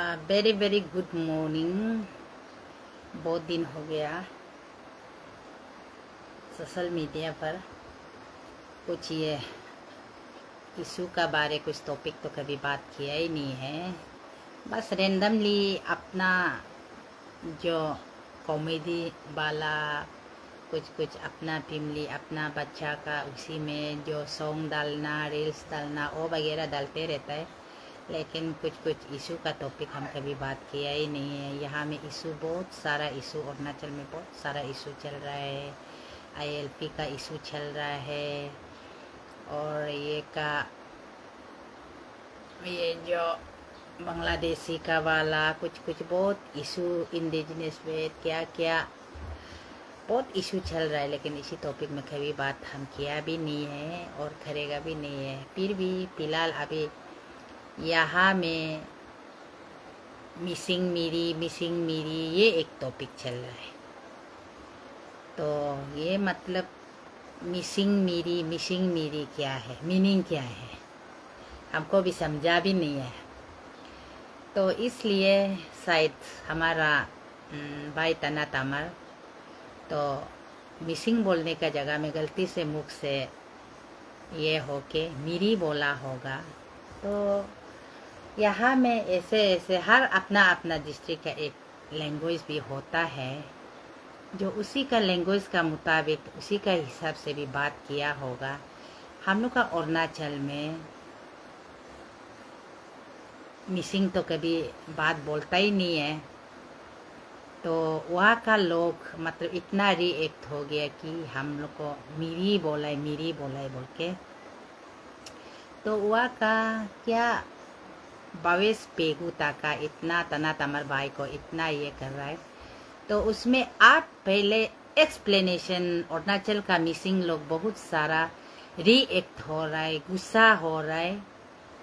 Very very good morning. बहुत दिन हो गया सोशल मीडिया पर कुछ ये इशू का बारे कुछ टॉपिक तो कभी बात किया ही नहीं है। बस रेंडमली अपना जो कॉमेडी वाला कुछ कुछ अपना फैमिली अपना बच्चा का उसी में जो सॉन्ग डालना रील्स डालना वो वगैरह डालते रहता है, लेकिन कुछ कुछ इशू का टॉपिक हम कभी बात किया ही नहीं है। यहाँ में इशू बहुत सारा इशू, अरुणाचल में बहुत सारा इशू चल रहा है। आईएलपी का इशू चल रहा है और ये जो बांग्लादेशी का वाला कुछ कुछ बहुत इशू, इंडिजिनस में क्या क्या बहुत इशू चल रहा है, लेकिन इसी टॉपिक में कभी बात हम किया भी नहीं है और करेगा भी नहीं है। फिर भी फिलहाल अभी यहाँ में मिसिंग मीरी ये एक टॉपिक चल रहा है। तो ये मतलब मिसिंग मीरी क्या है, मीनिंग क्या है, हमको भी समझा भी नहीं है। तो इसलिए शायद हमारा भाई तना तमर तो मिसिंग बोलने का जगह में गलती से मुख से ये होके मीरी बोला होगा। तो यहाँ में ऐसे हर अपना अपना डिस्ट्रिक्ट का एक लैंग्वेज भी होता है, जो उसी का लैंग्वेज का मुताबिक उसी का हिसाब से भी बात किया होगा। हम लोग का अरुणाचल में मिसिंग तो कभी बात बोलता ही नहीं है, तो वहाँ का लोग मतलब इतना रिएक्ट हो गया कि हम लोग को मीरी बोला है बोल के। तो वहाँ का क्या बावेश पेगुता का इतना तना तमर भाई को इतना ये कर रहा है, तो उसमें आप पहले एक्सप्लेनेशन अरुणाचल का मिसिंग लोग बहुत सारा रिएक्ट हो रहा है, गुस्सा हो रहा है,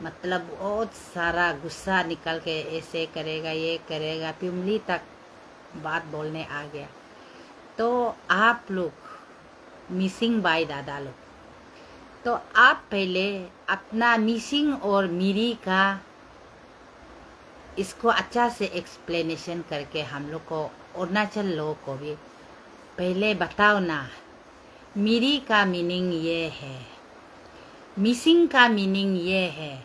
मतलब बहुत सारा गुस्सा निकल के ऐसे करेगा ये करेगा, पिमली तक बात बोलने आ गया। तो आप लोग मिसिंग भाई दादा लोग, तो आप पहले अपना मिसिंग और मीरी का इसको अच्छा से एक्सप्लेनेशन करके हम लोग को अरुणाचल लोगों को भी पहले बताओ ना। मीरी का मीनिंग ये है, मिसिंग का मीनिंग ये है।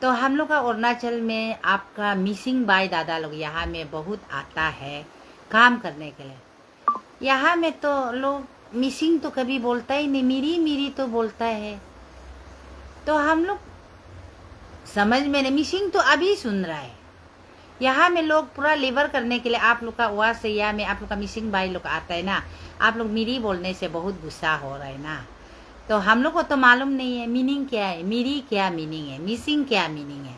तो हम लोग का अरुणाचल में आपका मिसिंग भाई दादा लोग यहाँ में बहुत आता है काम करने के लिए। यहाँ में तो लोग मिसिंग तो कभी बोलता ही नहीं, मीरी तो बोलता है। तो हम लोग समझ में नहीं, मिसिंग तो अभी सुन रहा है। यहाँ में लोग पूरा लेबर करने के लिए आप लोग का वहाँ से यहाँ में आप लोग का मिसिंग भाई लोग आता है ना, आप लोग मीरी बोलने से बहुत गुस्सा हो रहा है ना। तो हम लोग को तो मालूम नहीं है मीनिंग क्या है, मीरी क्या मीनिंग है, मिसिंग क्या मीनिंग है।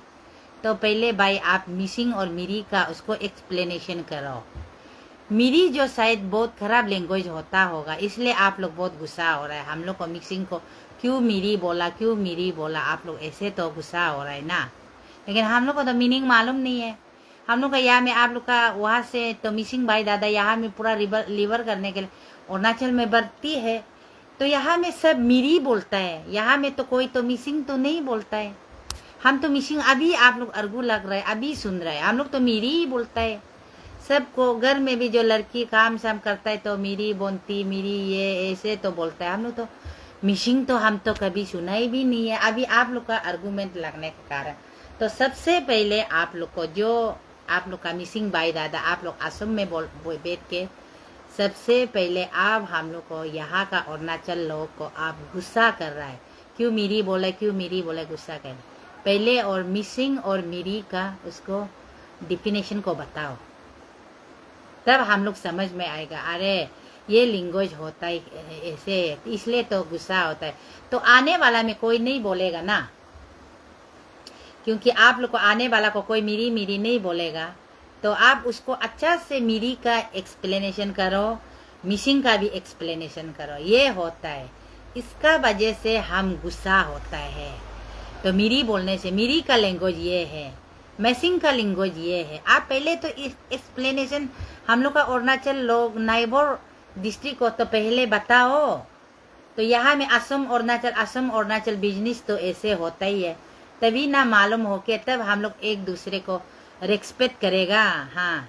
तो पहले भाई आप मिसिंग और मीरी का उसको एक्सप्लेनेशन करो। मीरी जो शायद बहुत खराब लैंग्वेज होता होगा, इसलिए आप लोग बहुत गुस्सा हो रहा है। हम लोग को मिक्सिंग को क्यों मीरी बोला, आप लोग ऐसे तो गुस्सा हो रहा है ना। लेकिन हम लोग को तो मीनिंग मालूम नहीं है। हम लोग का यहाँ में आप लोग का वहाँ से तो मिसिंग भाई दादा यहाँ में पूरा लीवर करने के लिए अरुणाचल में बढ़ती है, तो यहाँ में सब मीरी बोलता है। यहाँ में तो कोई तो मिसिंग तो नहीं बोलता है। हम तो मिसिंग अभी आप लोग अर्गू लग रहे हैं, अभी सुन रहे हैं। हम लोग तो मीरी ही बोलता है। सबको घर में भी जो लड़की काम शाम करता है तो मीरी बोलती, मीरी ये ऐसे तो बोलता है। हम लोग तो मिसिंग तो हम तो कभी सुना ही भी नहीं है, अभी आप लोग का आर्गूमेंट लगने के कारण। तो सबसे पहले आप लोग को जो आप लोग का मिसिंग भाई दादा आप लोग असम में बैठ के सबसे पहले आप हम लोग को यहाँ का अरुणाचल लोगों को आप गुस्सा कर रहा है, क्यों मीरी बोले गुस्सा कर पहले। और मिसिंग और मीरी का उसको डिफिनेशन को बताओ, तब हम लोग समझ में आएगा। अरे ये लैंग्वेज होता है ऐसे, इसलिए तो गुस्सा होता है। तो आने वाला में कोई नहीं बोलेगा ना, क्योंकि आप लोग को आने वाला को कोई मीरी नहीं बोलेगा। तो आप उसको अच्छा से मीरी का एक्सप्लेनेशन करो, मिसिंग का भी एक्सप्लेनेशन करो। ये होता है, इसका वजह से हम गुस्सा होता है। तो मीरी बोलने से मीरी का लैंग्वेज ये है, मिसिंग का लैंग्वेज ये है। आप पहले तो एक्सप्लेनेशन हम लोग का अरुणाचल लोग नाइबर डिस्ट्रिक्ट को तो पहले बताओ। तो यहाँ में असम अरुणाचल बिजनेस तो ऐसे होता ही है, तभी ना मालूम हो के तब हम लोग एक दूसरे को रेस्पेक्ट करेगा। हाँ,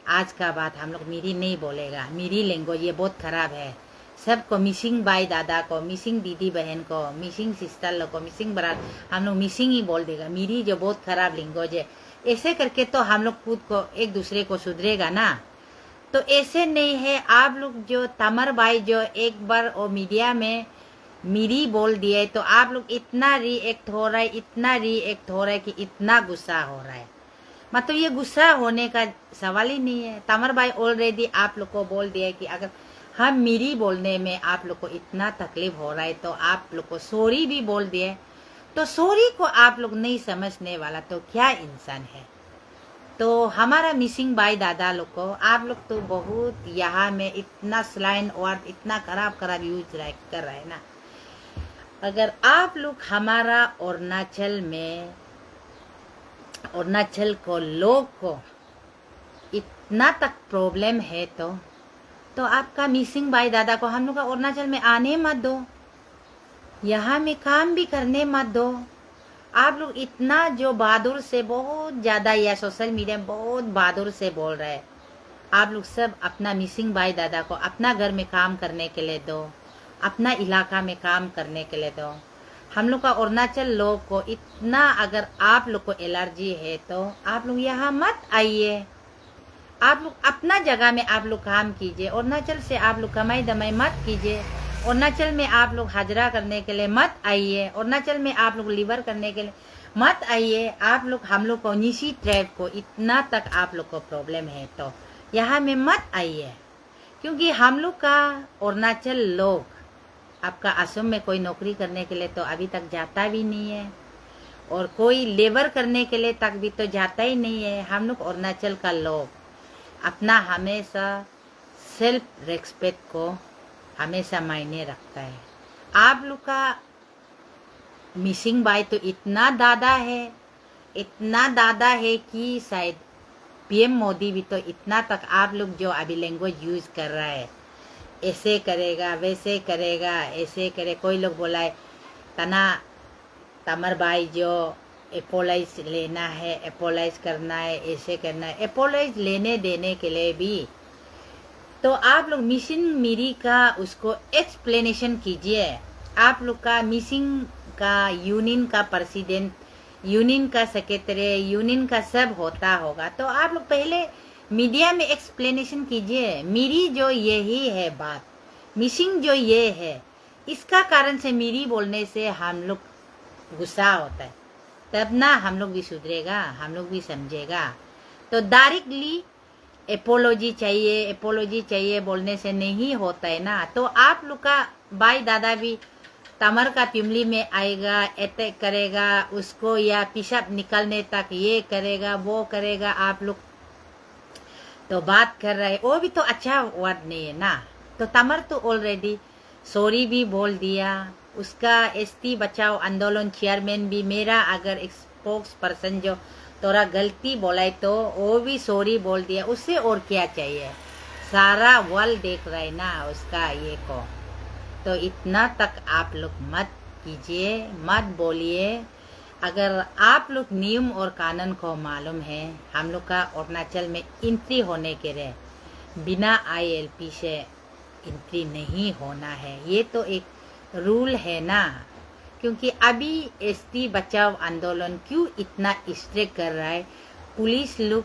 आज का बात हम लोग मिरी नहीं बोलेगा। मिरी लैंग्वेज ये बहुत खराब है। सबको मिसिंग भाई दादा को, मिसिंग दीदी बहन को, मिसिंग सिस्टर लोग को, मिसिंग ब्रदर, हम लोग मिसिंग ही बोल देगा। मिरी जो बहुत खराब लैंग्वेज है। ऐसे करके तो हम लोग खुद को एक दूसरे को सुधरेगा ना। तो ऐसे नहीं है। आप लोग जो तमर भाई जो एक बार वो मीडिया में मिरी बोल दिए तो आप लोग इतना रिएक्ट हो रहा है, इतना रिएक्ट हो रहा है कि इतना गुस्सा हो रहा है। मतलब ये गुस्सा होने का सवाल ही नहीं है। तमर भाई ऑलरेडी आप लोग को बोल दिया है कि अगर हम मिरी बोलने में आप लोग को इतना तकलीफ हो रहा है तो आप लोग को सॉरी भी बोल दिए। तो सॉरी को आप लोग नहीं समझने वाला तो क्या इंसान है। तो हमारा मिसिंग भाई दादा लोग को आप लोग तो बहुत यहाँ में इतना स्लाइन वर्ड इतना खराब खराब यूज कर रहा है ना। अगर आप लोग हमारा अरुणाचल को लोग को इतना तक प्रॉब्लम है तो आपका मिसिंग भाई दादा को हम लोग का अरुणाचल में आने मत दो, यहाँ में काम भी करने मत दो। आप लोग इतना जो बहादुर से बहुत ज़्यादा या सोशल मीडिया में बहुत बहादुर से बोल रहे हैं। आप लोग सब अपना मिसिंग भाई दादा को अपना घर में काम करने के लिए दो, अपना इलाका में काम करने के लिए दो। हम लोग का अरुणाचल लोग को इतना अगर आप लोग को एलर्जी है तो आप लोग यहाँ मत आइए। आप लोग अपना जगह में आप लोग काम कीजिए। अरुणाचल से आप लोग कमाई दमाई मत कीजिए। अरुणाचल में आप लोग हाजरा करने के लिए मत आइए। अरुणाचल में आप लोग लीवर करने के लिए मत आइए। आप लोग हम लोग को निशी ट्राइब को इतना तक आप लोग को प्रॉब्लम है तो यहाँ में मत आइए। क्योंकि हम लोग का अरुणाचल लोग आपका असम में कोई नौकरी करने के लिए तो अभी तक जाता भी नहीं है और कोई लेबर करने के लिए तक भी तो जाता ही नहीं है। हम लोग अरुणाचल का लोग अपना हमेशा सेल्फ रेस्पेक्ट को हमेशा मायने रखता है। आप लोग का मिसिंग भाई तो इतना दादा है कि शायद पीएम मोदी भी तो इतना तक आप लोग जो अभी लैंग्वेज यूज कर रहा है, ऐसे करेगा वैसे करेगा ऐसे करे। कोई लोग बोला है तमर भाई जो एपोलाइज लेना है, एपोलाइज करना है, ऐसे करना है। एपोलाइज लेने देने के लिए भी तो आप लोग मिसिंग मिरी का उसको एक्सप्लेनेशन कीजिए। आप लोग का मिसिंग का यूनियन का प्रेसिडेंट, यूनियन का सेक्रेटरी, यूनियन का सब होता होगा तो आप लोग पहले मीडिया में एक्सप्लेनेशन कीजिए। मिरी जो यही है बात, मिसिंग जो ये है, इसका कारण से मिरी बोलने से हम लोग गुस्सा होता है। तब ना हम लोग भी सुधरेगा, हम लोग भी समझेगा। तो डायरेक्टली एपोलॉजी चाहिए बोलने से नहीं होता है ना। तो आप लोग का भाई दादा भी तमर का पिमली में आएगा, अटैक करेगा उसको या पिशाब निकलने तक ये करेगा वो करेगा। आप लोग तो बात कर रहे, वो भी तो अच्छा वर्ड नहीं है ना। तो तमर तो ऑलरेडी सॉरी भी बोल दिया। उसका एसटी बचाओ आंदोलन चेयरमैन भी मेरा अगर स्पोक्स पर्सन जो तोरा गलती बोला है तो वो भी सॉरी बोल दिया। उससे और क्या चाहिए, सारा वर्ल्ड देख रहा है ना उसका ये को। तो इतना तक आप लोग मत कीजिए, मत बोलिए। अगर आप लोग नियम और कानून को मालूम है, हम लोग का अरुणाचल में एंट्री होने के लिए बिना ILP से एंट्री नहीं होना है। ये तो एक रूल है ना। क्योंकि अभी एसटी बचाओ आंदोलन क्यों इतना स्ट्रिक्ट कर रहा है, पुलिस लोग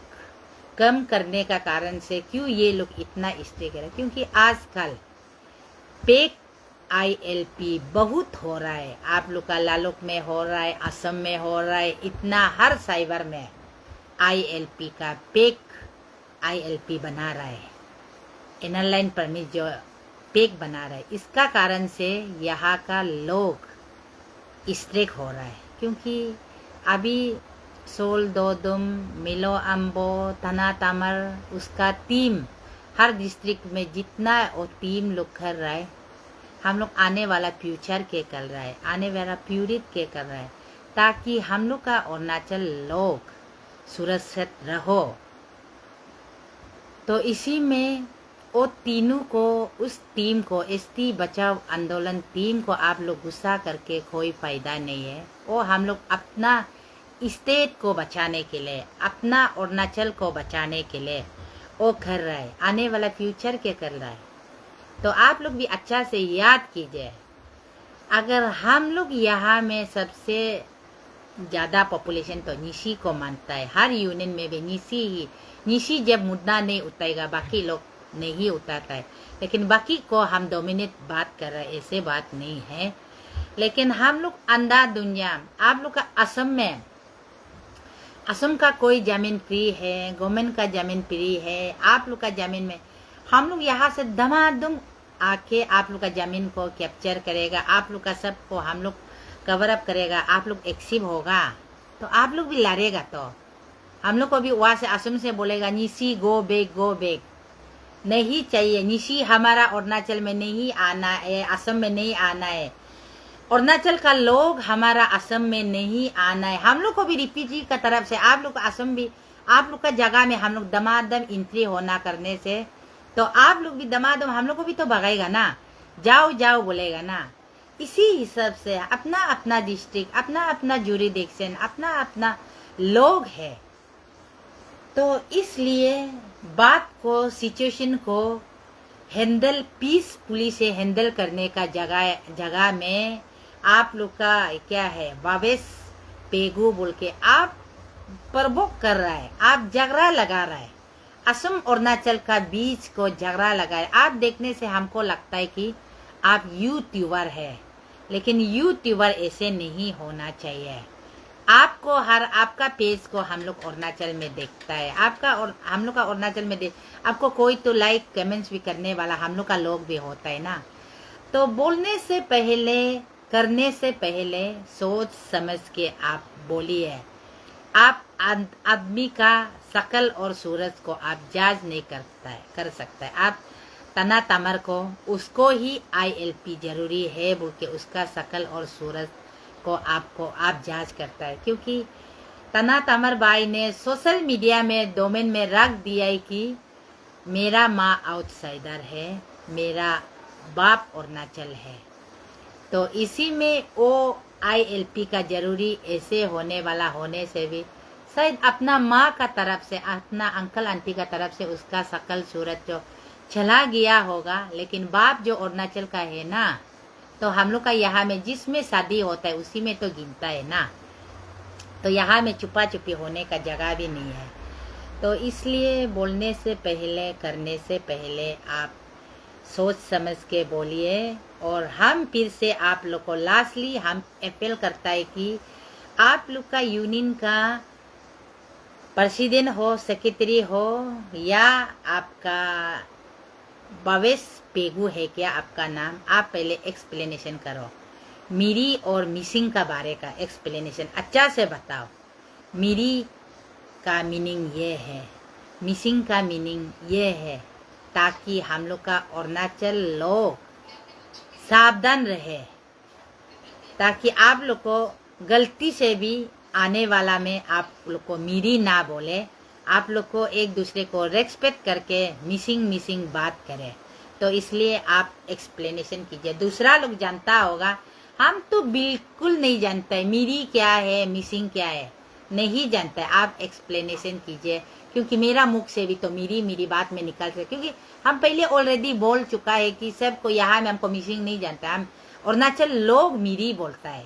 कम करने का कारण से क्यों ये लोग इतना स्ट्रिक्ट कर रहे हैं। क्योंकि आजकल फेक ILP बहुत हो रहा है। आप लोग का लालुक में हो रहा है, असम में हो रहा है, इतना हर साइबर में ILP का फेक ILP बना रहा है, इनलाइन परमिट जो फेक बना रहा है। इसका कारण से यहाँ का लोग स्ट्रिक हो रहा है। क्योंकि अभी सोल दोदुम मिलो अम्बो तना तमर उसका टीम हर डिस्ट्रिक्ट में जितना वो टीम लोग कर रहा है, हम लोग आने वाला फ्यूचर के कर रहा है, आने वाला प्यूरिट के कर रहा है, ताकि हम लोग का अरुणाचल लोग सुरक्षित रहो। तो इसी में वो तीनों को, उस टीम को, एसटी बचाओ आंदोलन टीम को आप लोग गुस्सा करके कोई फायदा नहीं है। वो हम लोग अपना स्टेट को बचाने के लिए, अपना अरुणाचल को बचाने के लिए वो कर रहा है, आने वाला फ्यूचर के कर रहा है। तो आप लोग भी अच्छा से याद कीजिए, अगर हम लोग यहाँ में सबसे ज़्यादा पॉपुलेशन तो निशी को मानता है, हर यूनियन में भी निशी जब मुद्दा नहीं उठाएगा बाकी लोग नहीं उठाता है, लेकिन बाकी को हम डोमिनेट बात कर रहे हैं, ऐसे बात नहीं है। लेकिन हम लोग अंधा दुनिया, आप लोग का असम का कोई जमीन फ्री है, गवर्नमेंट का जमीन फ्री है, आप लोग का जमीन में हम लोग यहाँ से धमाधम आके आप लोग का जमीन को कैप्चर करेगा, आप लोग का सबको हम लोग कवर अप करेगा, आप लोग एक्सिव होगा तो आप लोग भी लड़ेगा, तो हम लोग को भी वहाँ से असम से बोलेगा निशी गो बैक नहीं चाहिए, निशी हमारा अरुणाचल में नहीं आना है, असम में नहीं आना है, अरुणाचल का लोग हमारा असम में नहीं आना है। हम लोग को भी रिफ्यूजी का तरफ से आप लोग का असम भी, आप लोग का जगह में हम लोग दमादम एंट्री होना करने से तो आप लोग भी दमादम हम लोग को भी तो भगाएगा ना, जाओ जाओ बोलेगा ना। इसी हिसाब से अपना अपना डिस्ट्रिक्ट, अपना अपना जुरिडिक्शन, अपना अपना लोग है, तो इसलिए बात को, सिचुएशन को हैंडल पीसफुली से हैंडल करने का जगह में आप लोग का क्या है, वावेस पेगू बोल के आप प्रवोक कर रहा है, आप झगड़ा लगा रहा है, असम अरुणाचल का बीच को झगड़ा लगा है। आप देखने से हमको लगता है कि आप यूट्यूबर है, लेकिन यूट्यूबर ऐसे नहीं होना चाहिए। आपको आपका पेज को हम लोग अरुणाचल में देखता है, आपका और हम लोग का अरुणाचल में आपको कोई तो लाइक कमेंट्स भी करने वाला हम लोग का लोग भी होता है ना। तो बोलने से पहले, करने से पहले सोच समझ के आप बोलिए। आप आदमी का शकल और सूरत को आप जज नहीं कर सकता है। आप तना तमर को उसको ही ILP जरूरी है बोल के उसका शकल और सूरत को आप जांच करता है, क्योंकि तना तमर भाई ने सोशल मीडिया में डोमेन में रख दिया है कि मेरा माँ आउटसाइडर है, मेरा बाप अरुणाचल है, तो इसी में वो ILP का जरूरी ऐसे होने वाला होने से भी शायद अपना माँ का तरफ से, अपना अंकल आंटी का तरफ से उसका शकल सूरत जो चला गया होगा, लेकिन बाप जो अरुणाचल का है ना, तो हम लोग का यहाँ में जिसमें शादी होता है उसी में तो गिनता है ना, तो यहाँ में छुपा छुपी होने का जगह भी नहीं है। तो इसलिए बोलने से पहले, करने से पहले आप सोच समझ के बोलिए। और हम फिर से आप लोग को लास्टली हम अपील करता है कि आप लोग का यूनियन का प्रेसिडेंट हो, सेक्रेटरी हो, या आपका भवेश पेगू है क्या आपका नाम, आप पहले एक्सप्लेनेशन करो। मीरी और मिसिंग का बारे का एक्सप्लेनेशन अच्छा से बताओ। मीरी का मीनिंग ये है, मिसिंग का मीनिंग ये है, ताकि हम लोग का अरुणाचल लोग सावधान रहे, ताकि आप लोग को गलती से भी आने वाला में आप लोग को मीरी ना बोले, आप लोग को एक दूसरे को रेस्पेक्ट करके मिसिंग बात करें। तो इसलिए आप एक्सप्लेनेशन कीजिए। दूसरा लोग जानता होगा, हम तो बिल्कुल नहीं जानते है मीरी क्या है, मिसिंग क्या है, नहीं जानता है। आप एक्सप्लेनेशन कीजिए, क्योंकि मेरा मुख से भी तो मेरी बात में निकल सकते, क्योंकि हम पहले ऑलरेडी बोल चुका है कि सबको यहाँ में हमको मिसिंग नहीं जानता, हम अरुणाचल लोग मीरी बोलता है,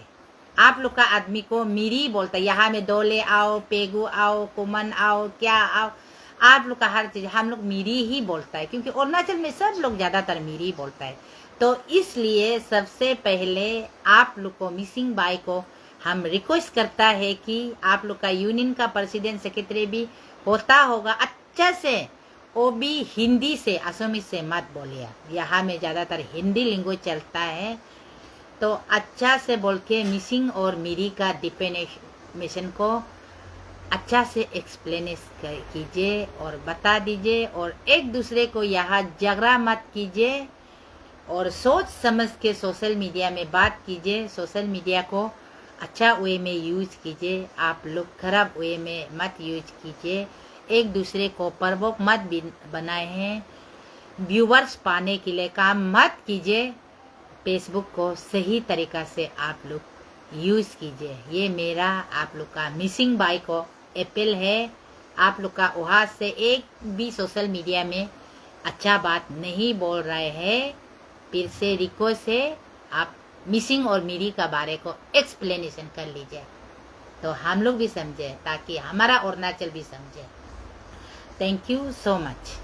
आप लोग का आदमी को मीरी बोलता है। यहाँ में दोले आओ, पेगू आओ, कुमन आओ, क्या आओ, आप लोग का हर चीज हम लोग मीरी ही बोलता है, क्योंकि अरुणाचल में सब लोग ज्यादातर मीरी बोलता है। तो इसलिए सबसे पहले आप लोग को, मिसिंग बाई को हम रिक्वेस्ट करता है कि आप लोग का यूनियन का प्रेसिडेंट सेक्रेटरी भी होता होगा, अच्छा से वो भी हिंदी से, असमी से मत बोलिए, यहाँ में ज्यादातर हिंदी लैंग्वेज चलता है, तो अच्छा से बोल के मिसिंग और मीरी का डिफिनेशन को अच्छा से एक्सप्लेन कीजिए और बता दीजिए, और एक दूसरे को यहाँ झगड़ा मत कीजिए, और सोच समझ के सोशल मीडिया में बात कीजिए। सोशल मीडिया को अच्छा वे में यूज कीजिए, आप लोग खराब वे में मत यूज कीजिए। एक दूसरे को प्रवोक मत बनाए हैं, व्यूवर्स पाने के लिए काम मत कीजिए। फेसबुक को सही तरीका से आप लोग यूज़ कीजिए। ये मेरा आप लोग का मिसिंग बाई को अपील है। आप लोग का वहाँ से एक भी सोशल मीडिया में अच्छा बात नहीं बोल रहे हैं, फिर से रिक्वेस्ट है आप मिसिंग और मीरी का बारे को एक्सप्लेनेशन कर लीजिए, तो हम लोग भी समझे, ताकि हमारा अरुणाचल भी समझे। Thank you so much.